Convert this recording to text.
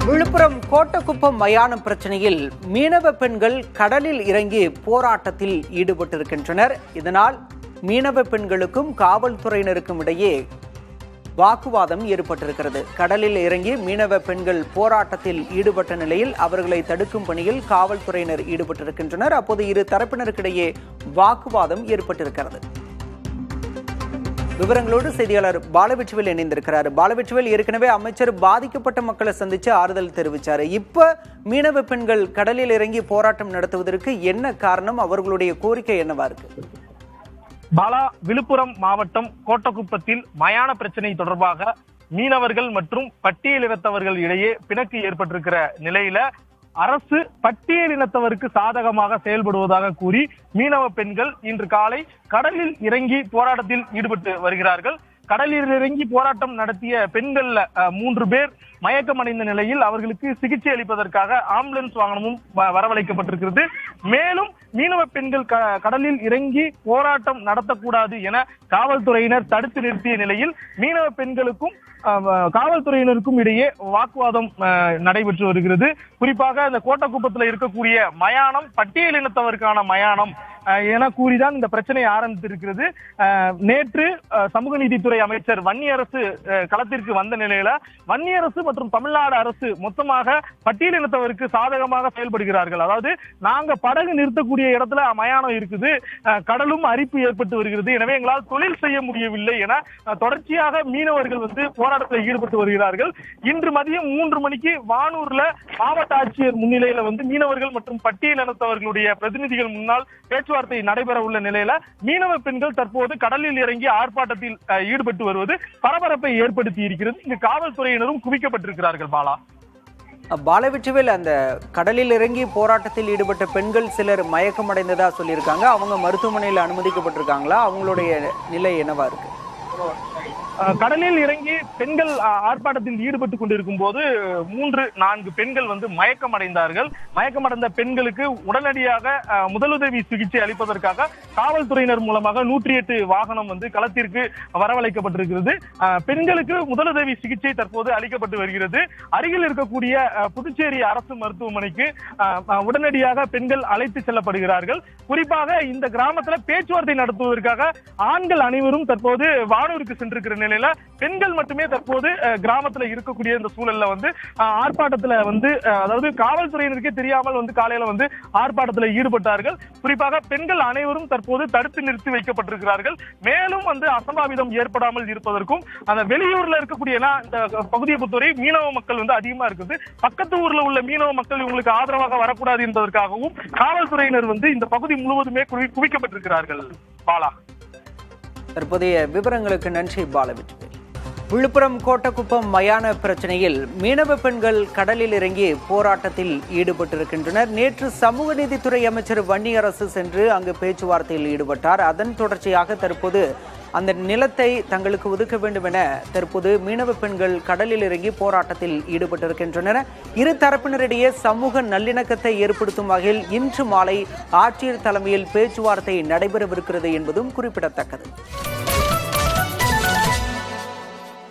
விழுப்புரம் கோட்டக்குப்பம் மயான பிரச்சனையில் மீனவ பெண்கள் கடலில் இறங்கி போராட்டத்தில் ஈடுபட்டிருக்கின்றனர். இதனால் மீனவ பெண்களுக்கும் காவல்துறையினருக்கும் இடையே வாக்குவாதம் ஏற்பட்டிருக்கிறது. கடலில் இறங்கி மீனவ பெண்கள் போராட்டத்தில் ஈடுபட்ட நிலையில் அவர்களை தடுக்கும் பணியில் காவல்துறையினர் ஈடுபட்டிருக்கின்றனர். அப்போது இரு தரப்பினருக்கிடையே வாக்குவாதம் ஏற்பட்டிருக்கிறது. விவரங்களோடு செய்தியாளர் பாலவெற்றிவேல் இணைந்திருக்கிறார். பாலவெற்றிவேல், ஏற்கனவே அமைச்சர் பாதிக்கப்பட்ட மக்களை சந்திச்சு ஆறுதல் தெரிவிச்சாரு. இப்ப மீனவ பெண்கள் கடலில் இறங்கி போராட்டம் நடத்துவதற்கு என்ன காரணம்? அவர்களுடைய கோரிக்கை என்னவா இருக்கு? பாலா, விழுப்புரம் மாவட்டம் கோட்டக்குப்பத்தில் மயான பிரச்சனை தொடர்பாக மீனவர்கள் மற்றும் பட்டியலினத்தவர்கள் இடையே பிணக்கு ஏற்பட்டிருக்கிற நிலையில அரசு பட்டியலினத்தவருக்கு சாதகமாக செயல்படுவதாக கூறி மீனவ பெண்கள் இன்று காலை கடலில் இறங்கி போராட்டத்தில் ஈடுபட்டு வருகிறார்கள். கடலில் இறங்கி போராட்டம் நடத்திய பெண்கள்ல 3 பேர் மயக்கமடைந்த நிலையில் அவர்களுக்கு சிகிச்சை அளிப்பதற்காக ஆம்புலன்ஸ் வாகனமும் வரவழைக்கப்பட்டிருக்கிறது. மேலும் மீனவ பெண்கள் கடலில் இறங்கி போராட்டம் நடத்தக்கூடாது என காவல்துறையினர் தடுத்து நிறுத்திய நிலையில் மீனவ பெண்களுக்கும் காவல்துறையினருக்கும் இடையே வாக்குவாதம் நடைபெற்று வருகிறது. குறிப்பாக இந்த கோட்டக்குப்பத்தில் இருக்கக்கூடிய மயானம் பட்டியலினத்தவருக்கான மயானம் என கூறிதான் இந்த பிரச்சனை ஆரம்பித்திருக்கிறது. நேற்று சமூக நீதித்துறை அமைச்சர் வன்னியரசு களத்திற்கு வந்த நிலையில வன்னியரசு மற்றும் தமிழ்நாடு அரசு மொத்தமாக பட்டியலினத்தவருக்கு சாதகமாக செயல்படுகிறார்கள். அதாவது நாங்க படகு நிறுத்தக்கூடிய இடத்துல மயானம் இருக்குது, கடலும் அரிப்பு ஏற்பட்டு வருகிறது, எனவே எங்களால் தொழில் செய்ய முடியவில்லை என தொடர்ச்சியாக மீனவர்கள் போராட்டத்தில் ஈடுபட்டு வருகிறார்கள். இன்று மதியம் 3 மணிக்கு வானூர்ல மாவட்ட ஆட்சியர் முன்னிலையில மீனவர்கள் மற்றும் பட்டியலினத்தவர்களுடைய பிரதிநிதிகள் முன்னால் பேச்சுவார்த்தை நடைபெற உள்ள நிலையில மீனவ பெண்கள் தற்போது கடலில் இறங்கி ஆர்ப்பாட்டத்தில் ஈடுபட்டு வருவது பரபரப்பை ஏற்படுத்தி இருக்கிறது. இங்கு காவல்துறையினரும் குவிக்கப்பட்டிருக்கிறார்கள். பாலவெற்றிவேல், அந்த கடலில் இறங்கி போராட்டத்தில் ஈடுபட்ட பெண்கள் சிலர் மயக்கமடைந்ததா சொல்லியிருக்காங்க. அவங்க மருத்துவமனையில் அனுமதிக்கப்பட்டிருக்காங்களா? அவங்களுடைய நிலை என்னவா இருக்கு? கடலில் இறங்கி பெண்கள் ஆர்ப்பாட்டத்தில் ஈடுபட்டு கொண்டிருக்கும் போது 3-4 பெண்கள் மயக்கம் அடைந்தார்கள். மயக்கமடைந்த பெண்களுக்கு உடனடியாக முதலுதவி சிகிச்சை அளிப்பதற்காக காவல்துறையினர் மூலமாக 108 வாகனம் களத்திற்கு வரவழைக்கப்பட்டிருக்கிறது. பெண்களுக்கு முதலுதவி சிகிச்சை தற்போது அளிக்கப்பட்டு வருகிறது. அருகில் இருக்கக்கூடிய புதுச்சேரி அரசு மருத்துவமனைக்கு உடனடியாக பெண்கள் அழைத்து செல்லப்படுகிறார்கள். குறிப்பாக இந்த கிராமத்துல பேச்சுவார்த்தை நடத்துவதற்காக ஆண்கள் அனைவரும் தற்போது வானூருக்கு சென்றிருக்கிற நிலையில பெண்கள் மட்டுமே தற்போது கிராமத்துல இருக்கக்கூடிய இந்த சூழல்ல ஆர்ப்பாட்டத்துல அதாவது காவல்துறையினருக்கே தெரியாமல் காலையில ஆர்ப்பாட்டத்துல ஈடுபட்டார்கள். குறிப்பாக பெண்கள் அனைவரும் தற்போது தடுத்து நிறுத்தி வைக்கப்பட்டிருக்கிறார்கள். மேலும் அசம்பாவிதம் ஏற்படாமல் இருப்பதற்கும் அந்த வெளியூர்ல இருக்கக்கூடிய இந்த பகுதியை பொறுத்தவரை மீனவ மக்கள் அதிகமா இருக்குது. பக்கத்து ஊர்ல உள்ள மீனவ மக்கள் இவங்களுக்கு ஆதரவாக வரக்கூடாது என்பதற்காகவும் காவல்துறையினர் இந்த பகுதி முழுவதுமே குவிக்கப்பட்டிருக்கிறார்கள். பாலா, தற்போதைய விவரங்களுக்கு நன்றி பாலவெற்றிவேல். விழுப்புரம் கோட்டக்குப்பம் மயான பிரச்சனையில் மீனவ பெண்கள் கடலில் இறங்கி போராட்டத்தில் ஈடுபட்டிருக்கின்றனர். நேற்று சமூக நீதித்துறை அமைச்சர் வன்னியரசு சென்று அங்கு பேச்சுவார்த்தையில் ஈடுபட்டார். அதன் தொடர்ச்சியாக தற்போது அந்த நிலத்தை தங்களுக்கு ஒதுக்க வேண்டும் என தற்போது மீனவ பெண்கள் கடலில் இறங்கி போராட்டத்தில் ஈடுபட்டிருக்கின்றனர். இரு தரப்பினரிடையே சமூக நல்லிணக்கத்தை ஏற்படுத்தும் வகையில் இன்று மாலை ஆட்சியர் தலைமையில் பேச்சுவார்த்தை நடைபெறவிருக்கிறது என்பதும் குறிப்பிடத்தக்கது.